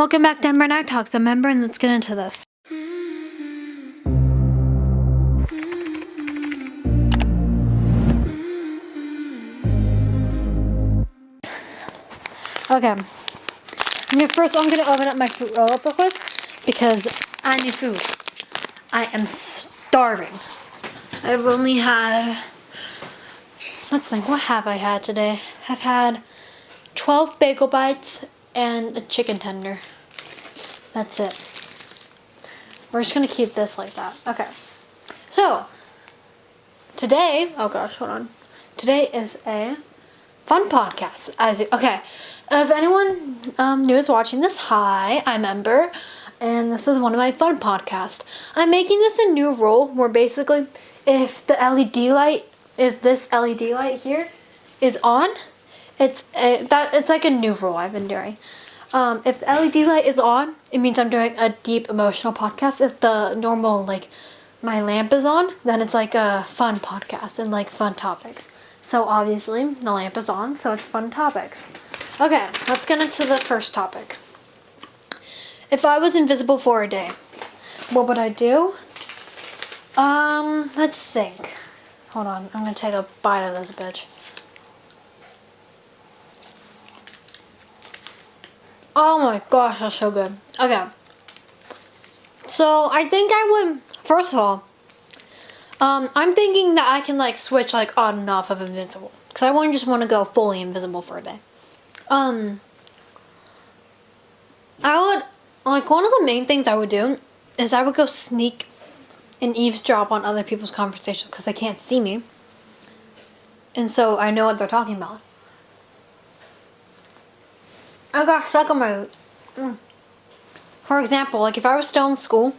Welcome back to EmberNightTalks. I'm Ember, and let's get into this. Okay. I'm gonna open up my fruit roll up real quick because I need food. I am starving. I've only had, let's think, what have I had today? I've had 12 bagel bites and a chicken tender. That's it. We're just gonna keep this like that. Okay. So, today, oh gosh, hold on. Today is a fun podcast. If anyone new is watching this, hi, I'm Ember, and this is one of my fun podcasts. I'm making this a new rule where basically, if the LED light this LED light here is on, it's like a new rule I've been doing. If the LED light is on, it means I'm doing a deep emotional podcast. If the normal, my lamp is on, then it's like a fun podcast and fun topics. So obviously the lamp is on, so it's fun topics. Okay, let's get into the first topic. If I was invisible for a day, what would I do? Let's think. Hold on, I'm gonna take a bite of this bitch. Oh my gosh, that's so good. Okay. So, I think I would, first of all, I'm thinking that I can, switch, on and off of invisible. Because I wouldn't just want to go fully invisible for a day. I would, one of the main things I would do is I would go sneak and eavesdrop on other people's conversations because they can't see me. And so I know what they're talking about. I got stuck on my... For example, if I was still in school,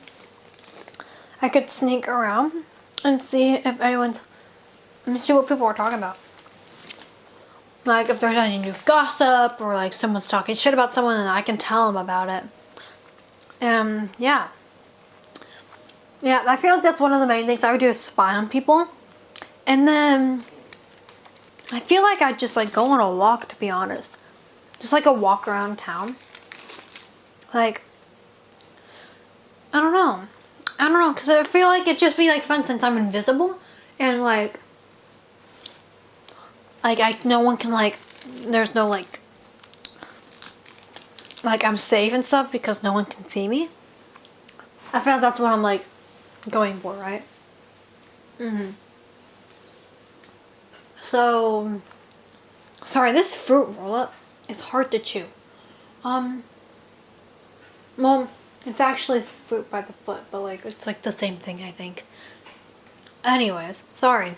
I could sneak around and see if see what people are talking about. If there's any new gossip or someone's talking shit about someone and I can tell them about it. Yeah. Yeah, I feel like that's one of the main things I would do is spy on people. And then I feel like I'd just go on a walk, to be honest. Just a walk around town. I don't know. Because I feel like it'd just be fun since I'm invisible. And no one can there's no I'm safe and stuff because no one can see me. I feel like that's what I'm going for, right? So, sorry, this fruit roll-up is hard to chew. Well, it's actually fruit by the foot, but it's the same thing, I think. Anyways, sorry.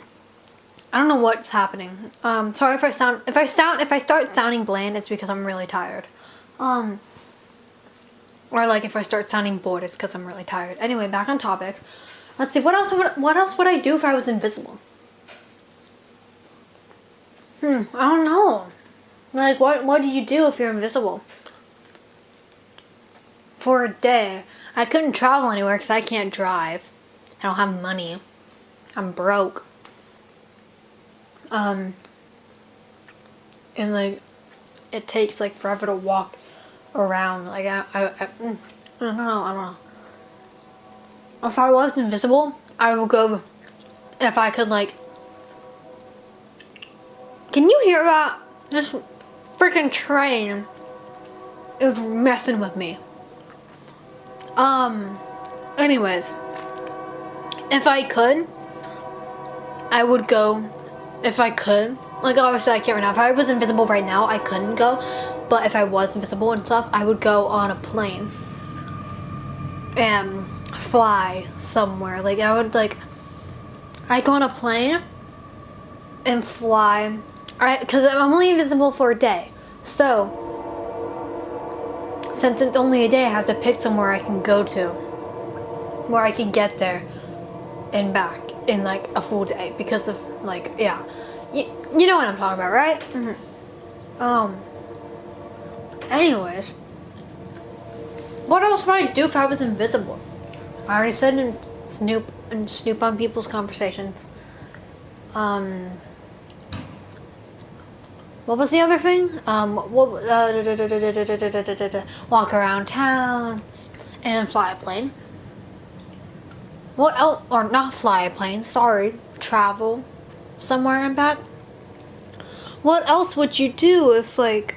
I don't know what's happening. Sorry if I start sounding bland, it's because I'm really tired. Or if I start sounding bored, it's because I'm really tired. Anyway, back on topic. Let's see, what else would I do if I was invisible? I don't know. What do you do if you're invisible? For a day, I couldn't travel anywhere because I can't drive. I don't have money. I'm broke. And it takes forever to walk around. I don't know. If I was invisible, I would go. If I could can you hear that? This freaking train is messing with me. Anyways, if I could, I would go. If I could, obviously I can't right now. If I was invisible right now, I couldn't go. But if I was invisible and stuff, I would go on a plane and fly somewhere. I'd go on a plane and fly. Because I'm only invisible for a day. So, since it's only a day, I have to pick somewhere I can go to. Where I can get there and back in a full day. Because of, yeah. You know what I'm talking about, right? Anyways. What else would I do if I was invisible? I already said snoop on people's conversations. What was the other thing? Walk around town and fly a plane. What else? Or not fly a plane, sorry. Travel somewhere and back. What else would you do if like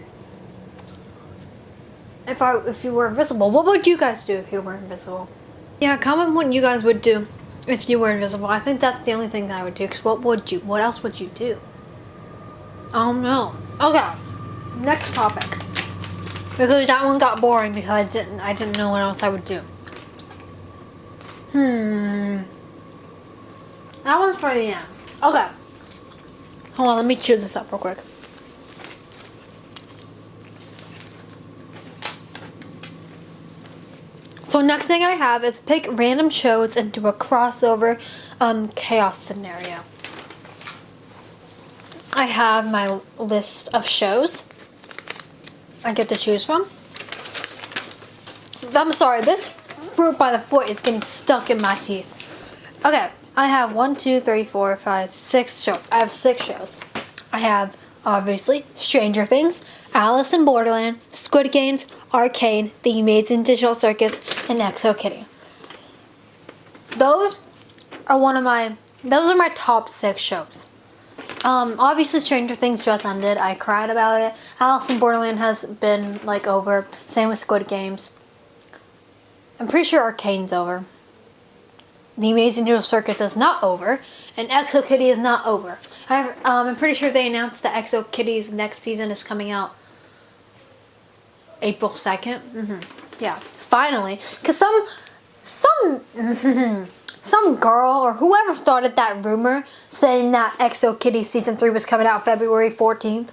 if you were invisible? What would you guys do if you were invisible? Yeah, comment what you guys would do if you were invisible. I think that's the only thing that I would do. Cause what else would you do? I don't know. Okay, next topic. Because that one got boring because I didn't know what else I would do. That one's for the end. Okay. Hold on, let me chew this up real quick. So next thing I have is pick random shows into a crossover chaos scenario. I have my list of shows I get to choose from. I'm sorry, this fruit by the foot is getting stuck in my teeth. Okay, I have 1, 2, 3, 4, 5, 6 shows. I have 6 shows. I have, obviously, Stranger Things, Alice in Borderland, Squid Games, Arcane, The Amazing Digital Circus, and Exo Kitty. Those are my top 6 shows. Obviously Stranger Things just ended. I cried about it. Alice in Borderland has been like over. Same with Squid Games. I'm pretty sure Arcane's over. The Amazing Digital Circus is not over, and Exo Kitty is not over. I'm pretty sure they announced that Exo Kitty's next season is coming out April 2nd. Yeah, finally, because some girl or whoever started that rumor saying that Exo Kitty season 3 was coming out February 14th.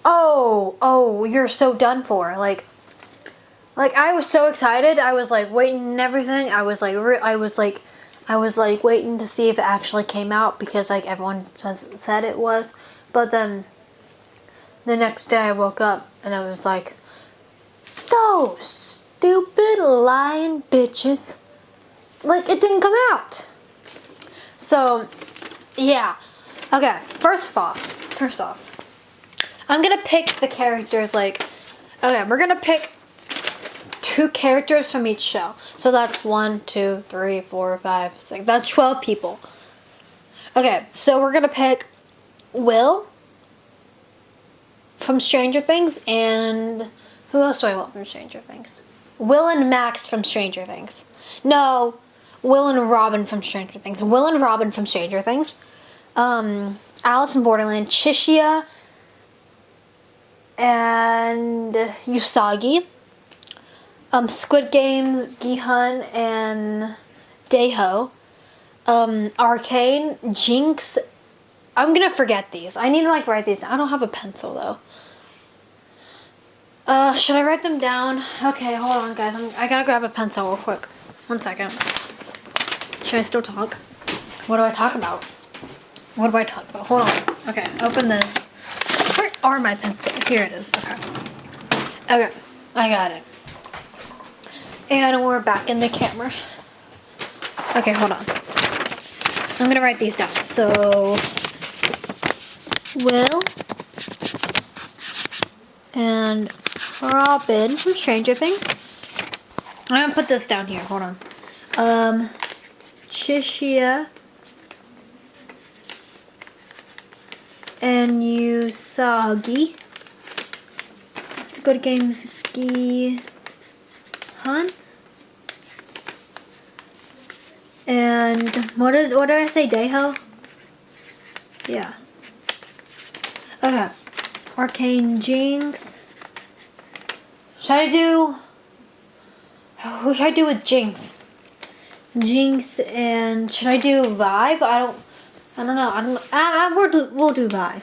Oh, you're so done for. Like I was so excited. I was like waiting and everything. I was like waiting to see if it actually came out because like everyone said it was. But then the next day I woke up and I was like, those stupid lying bitches. Like, it didn't come out. So, yeah. Okay, first off, I'm gonna pick the characters, like, okay, we're gonna pick 2 characters from each show. So that's 1, 2, 3, 4, 5, 6. That's 12 people. Okay, so we're gonna pick Will from Stranger Things, and who else do I want from Stranger Things? Will and Max from Stranger Things. No, Will and Robin from Stranger Things. Will and Robin from Stranger Things. Alice in Borderland, Chishia, and Usagi. Squid Games, Gihan, and Daeho. Arcane, Jinx. I'm gonna forget these. I need to like write these. I don't have a pencil though. Should I write them down? Okay, hold on guys. I gotta grab a pencil real quick. 1 second. Should I still talk? What do I talk about? Hold on. Okay, open this. Where are my pencils? Here it is. Okay, I got it. And we're back in the camera. Okay, hold on. I'm gonna write these down. So, Will and Robin from Stranger Things. I'm gonna put this down here. Hold on. Chishia and Usagi. Squid Games Gihan. And what did I say? Daeho? Yeah. Okay. Arcane Jinx. Who should I do with Jinx? Jinx and should I do Vi? But I don't know. We'll do Vi.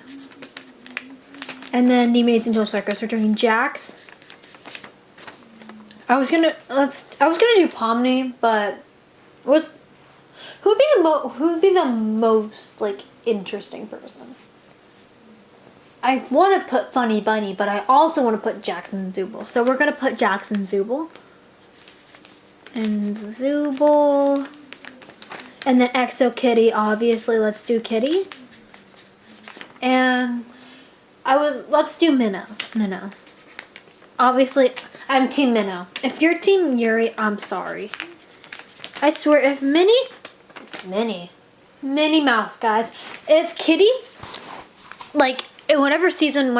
And then the Amazing Digital Circus. We're doing Jax. I was gonna do Pomni, but who would be the most like interesting person? I want to put Funny Bunny, but I also want to put Jackson Zubul. So we're gonna put Jackson Zubul. And Zubul. And then Exo Kitty, obviously, let's do Kitty. And let's do Minnow. Obviously, I'm Team Minnow. If you're Team Yuri, I'm sorry. I swear, if Minnie Mouse, guys, if Kitty, like, whenever season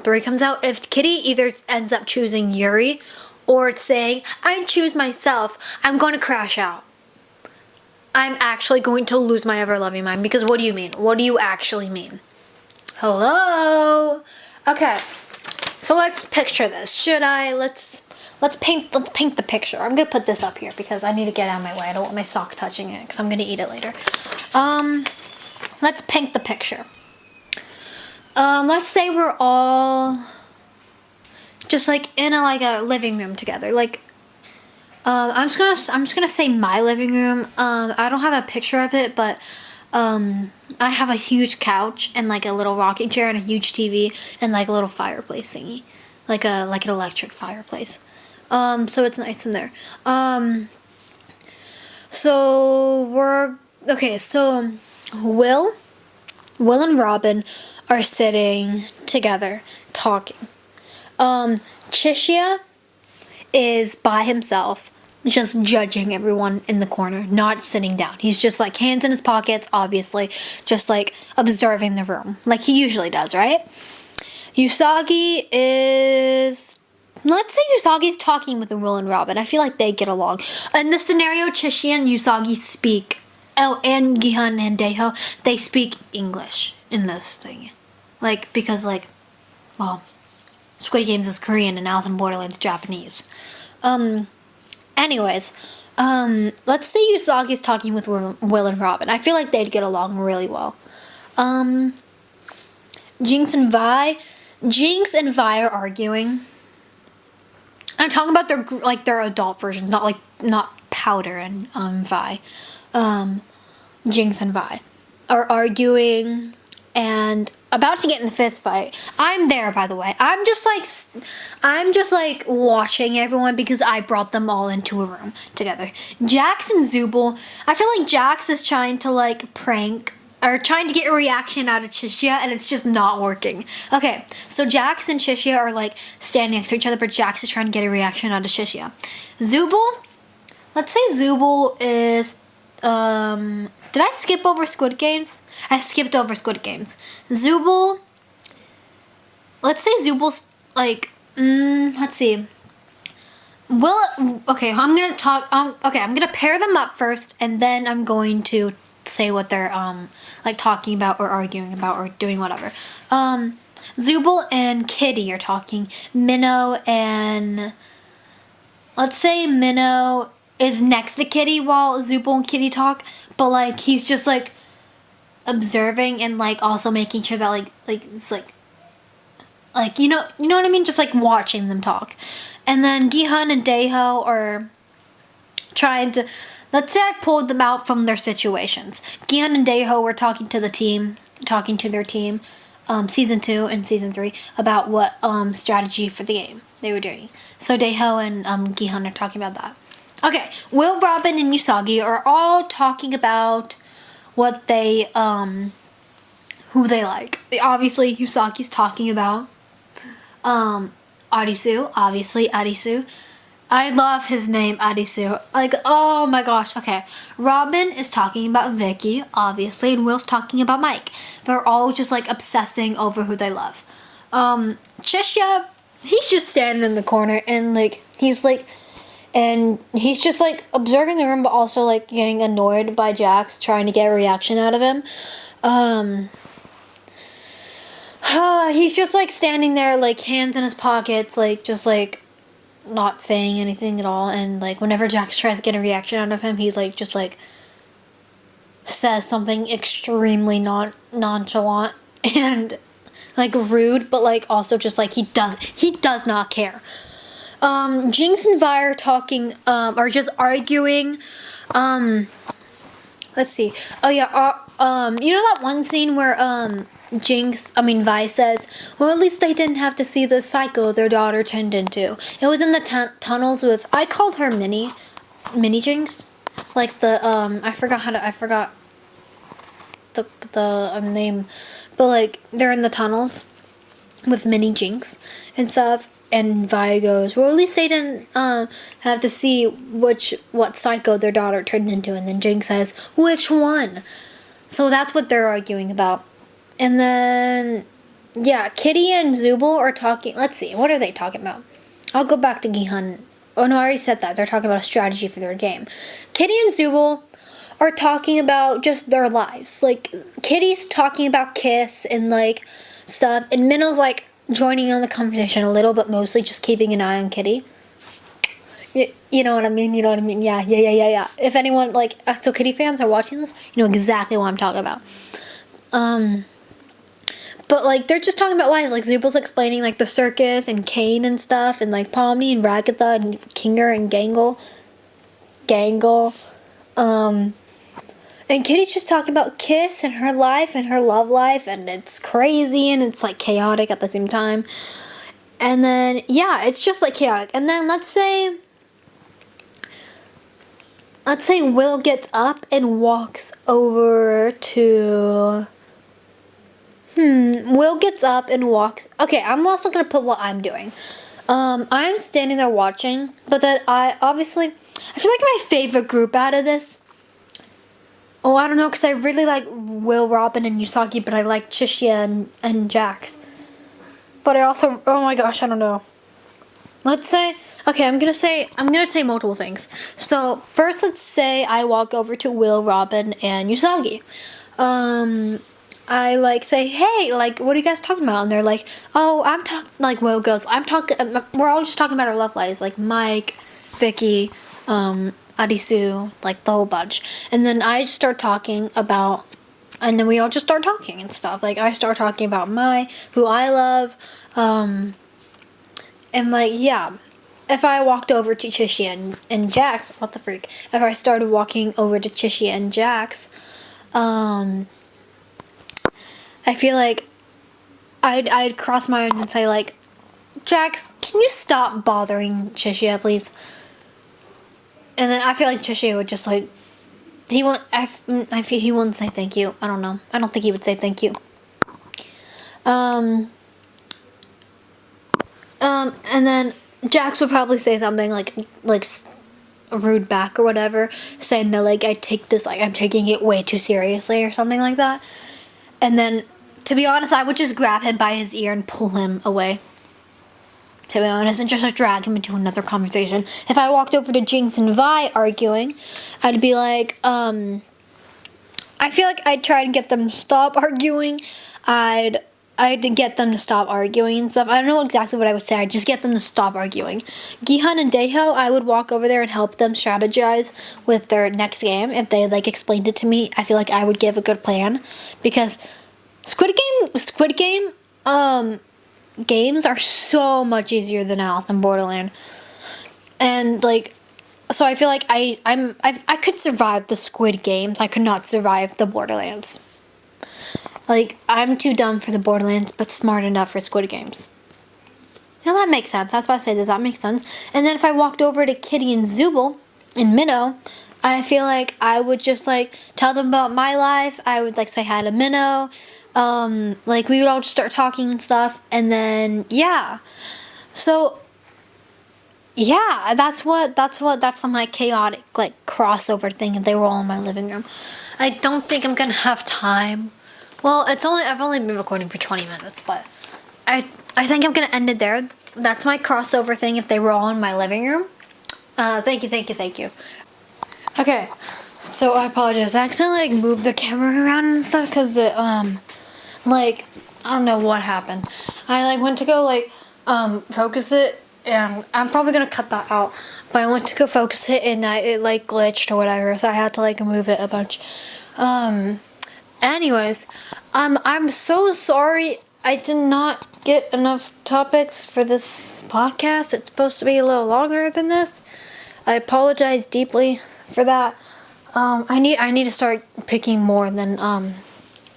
3 comes out, if Kitty either ends up choosing Yuri or saying, I choose myself, I'm going to crash out. I'm actually going to lose my ever-loving mind, because what do you mean? What do you actually mean? Hello? Okay, so let's picture this. Let's paint the picture. I'm gonna put this up here because I need to get out of my way. I don't want my sock touching it because I'm gonna eat it later. Let's paint the picture. Let's say we're all just like in a living room together. Like, I'm just gonna say my living room. I don't have a picture of it, but I have a huge couch and like a little rocking chair and a huge TV and like a little fireplace thingy, like an electric fireplace. So it's nice in there. So Will and Robin are sitting together talking. Chishia is by himself, just judging everyone in the corner, not sitting down. He's just like hands in his pockets, obviously, just like observing the room, like he usually does, right? Usagi is... Let's say Usagi's talking with Will and Robin. I feel like they get along. In this scenario, Chishi and Usagi speak... Oh, and Gihan and Daeho, they speak English in this thing. Like, because, like, well, Squid Games is Korean and Alice in Borderland's Japanese. Anyways, let's say Usagi's talking with Will and Robin. I feel like they'd get along really well. Jinx and Vi are arguing. I'm talking about their adult versions, not Powder and Vi. Jinx and Vi are arguing and about to get in a fist fight. I'm there, by the way. I'm just like watching everyone because I brought them all into a room together. Jax and Zubul. I feel like Jax is trying to like prank or trying to get a reaction out of Chishia, and it's just not working. Okay, so Jax and Chishia are like standing next to each other, but Jax is trying to get a reaction out of Chishia. Zubul. Let's say Zubul is. Did I skip over Squid Games? I skipped over Squid Games. Zubul. Let's say Zubul's like. Let's see. Okay, I'm gonna talk. Okay, I'm gonna pair them up first, and then I'm going to say what they're like talking about or arguing about or doing whatever. Zubul and Kitty are talking. Minnow and let's say Minnow is next to Kitty while Zubul and Kitty talk, but like he's just like observing and like also making sure that like it's like you know what I mean, just like watching them talk. And then Gihan and Daeho are trying to, let's say I pulled them out from their situations. Gihan and Daeho were talking to their team, season 2 and season 3 about what strategy for the game they were doing. So Daeho and Gihan are talking about that. Okay, Will, Robin, and Usagi are all talking about what they, who they like. Obviously, Usagi's talking about, Arisu. Obviously, Arisu. I love his name, Arisu. Like, oh my gosh. Okay, Robin is talking about Vicky, obviously, and Will's talking about Mike. They're all just, like, obsessing over who they love. Chishia, he's just standing in the corner, and, like, he's just, like, observing the room, but also, like, getting annoyed by Jax trying to get a reaction out of him. He's just, like, standing there, like, hands in his pockets, like, just, like, not saying anything at all. And, like, whenever Jax tries to get a reaction out of him, he's, like, just, like, says something extremely nonchalant and, like, rude, but, like, also just, like, he does not care. Jinx and Vi are talking, are just arguing. Let's see. Oh yeah, you know that one scene where, Vi says, well, at least they didn't have to see the cycle their daughter turned into. It was in the tunnels with, I called her Mini Jinx. Like the, I forgot the name. But, like, they're in the tunnels. with mini Jinx and stuff. And Vi goes, well, at least they didn't have to see what psycho their daughter turned into. And then Jinx says, which one? So that's what they're arguing about. And then, yeah, Kitty and Zubul are talking. Let's see, what are they talking about? I'll go back to Gihan. Oh no, I already said that. They're talking about a strategy for their game. Kitty and Zubul are talking about just their lives. Like, Kitty's talking about Kiss and, like, stuff. And Minnow's, like, joining on the conversation a little, but mostly just keeping an eye on Kitty. You know what I mean? Yeah. If anyone, like, so Kitty fans are watching this, you know exactly what I'm talking about. But, like, they're just talking about lives. Like, Zubul's explaining, like, the circus and Kane and stuff, and, like, Pomni and Ragatha and Kinger and Gangle. And Kitty's just talking about Kiss and her life and her love life, and it's crazy and it's, like, chaotic at the same time. And then, yeah, it's just, like, chaotic. And then let's say Will gets up and walks over to... Will gets up and walks... Okay, I'm also going to put what I'm doing. I'm standing there watching, but then I feel like my favorite group out of this... Oh, I don't know, because I really like Will, Robin, and Usagi, but I like Chishia and Jax. But I also... Oh my gosh, I don't know. Let's say... Okay, I'm gonna say multiple things. So, first, let's say I walk over to Will, Robin, and Usagi. I, like, say, hey, like, what are you guys talking about? And they're like, oh, like, Will goes, we're all just talking about our love lives, like, Mike, Vicky, Adisu, like, the whole bunch. And then I just start talking about, and then we all just start talking and stuff. Like, I start talking about who I love, and, like, yeah. If I walked over to Chishia and Jax, what the freak? If I started walking over to Chishia and Jax, I feel like I'd cross my arms and say, like, Jax, can you stop bothering Chishia, please? And then I feel like Chishia would just, like, he wouldn't say thank you. I don't know. I don't think he would say thank you. And then Jax would probably say something like rude back or whatever, saying that, like, I take this, like, I'm taking it way too seriously or something like that. And then, to be honest, I would just grab him by his ear and pull him away. To be honest, and just like, drag him into another conversation. If I walked over to Jinx and Vi arguing, I'd be like, I feel like I'd try and get them to stop arguing. I'd get them to stop arguing and stuff. I don't know exactly what I would say. I'd just get them to stop arguing. Gihan and Daeho, I would walk over there and help them strategize with their next game. If they, like, explained it to me, I feel like I would give a good plan. Because Squid Game, games are so much easier than Alice in Borderland. And, like, so I feel like I could survive the Squid Games. I could not survive the Borderlands. Like, I'm too dumb for the Borderlands, but smart enough for Squid Games. Now that makes sense. That's why I say this. That makes sense. And then if I walked over to Kitty and Zubul and Minnow, I feel like I would just, like, tell them about my life. I would, like, say hi to Minnow. Like, we would all just start talking and stuff. And then, yeah. So, yeah, that's my chaotic, like, crossover thing if they were all in my living room. I don't think I'm gonna have time. Well, I've only been recording for 20 minutes, but I think I'm gonna end it there. That's my crossover thing if they were all in my living room. Thank you. Okay, so I apologize. I accidentally, like, moved the camera around and stuff because it, like, I don't know what happened. I, like, went to go, like, focus it, and I'm probably gonna cut that out, but I went to go focus it, and it, like, glitched or whatever, so I had to, like, move it a bunch. Anyways, I'm so sorry I did not get enough topics for this podcast. It's supposed to be a little longer than this. I apologize deeply for that. I need to start picking more than,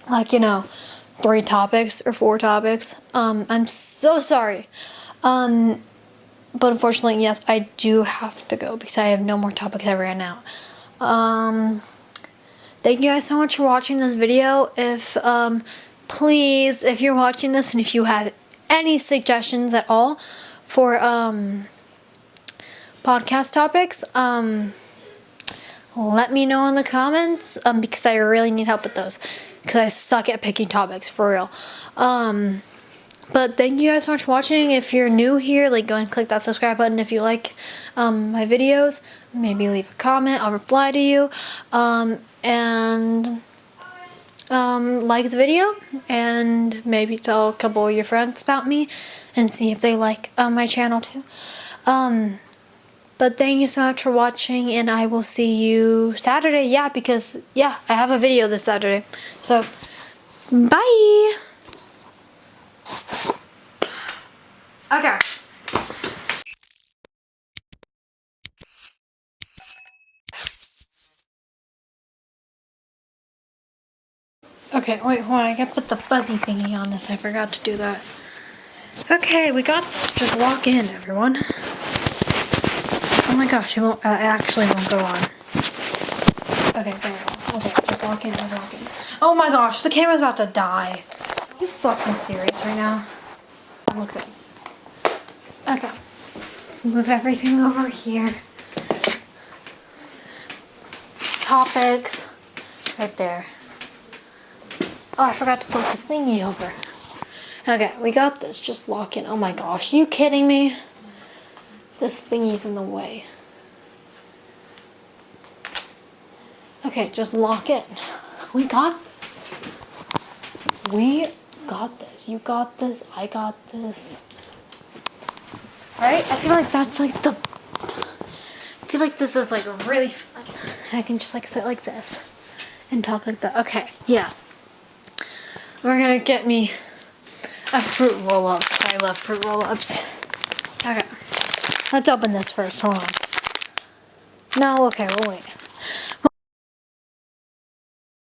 like, 3 topics or 4 topics. I'm so sorry. But unfortunately, yes, I do have to go because I have no more topics ever right now. Thank you guys so much for watching this video. Please, if you're watching this and if you have any suggestions at all for podcast topics, let me know in the comments, because I really need help with those, because I suck at picking topics, for real. But thank you guys so much for watching. If you're new here, like, go and click that subscribe button if you like my videos. Maybe leave a comment, I'll reply to you. And like the video, and maybe tell a couple of your friends about me, and see if they like my channel too. But thank you so much for watching, and I will see you Saturday. Yeah, because, yeah, I have a video this Saturday. So, bye! Okay. Okay, wait, hold on. I gotta put the fuzzy thingy on this. I forgot to do that. Okay, we got... Just walk in, everyone. Oh my gosh, it won't, actually won't go on. Okay, there we go. Okay, just walk in, just walk in. Oh my gosh, the camera's about to die. Are you fucking serious right now? Look at it. Okay, let's move everything over here. Topics, right there. Oh, I forgot to put the thingy over. Okay, we got this, just lock in. Oh my gosh, are you kidding me? This thingy's in the way. Okay, just lock in. We got this. We got this. You got this. I got this. Right? I feel like that's like the... I feel like this is like really fun. I can just like sit like this and talk like that. Okay, yeah. We're gonna get me a fruit roll-up. I love fruit roll-ups. Okay. Let's open this first. Hold on. No, okay, we'll wait.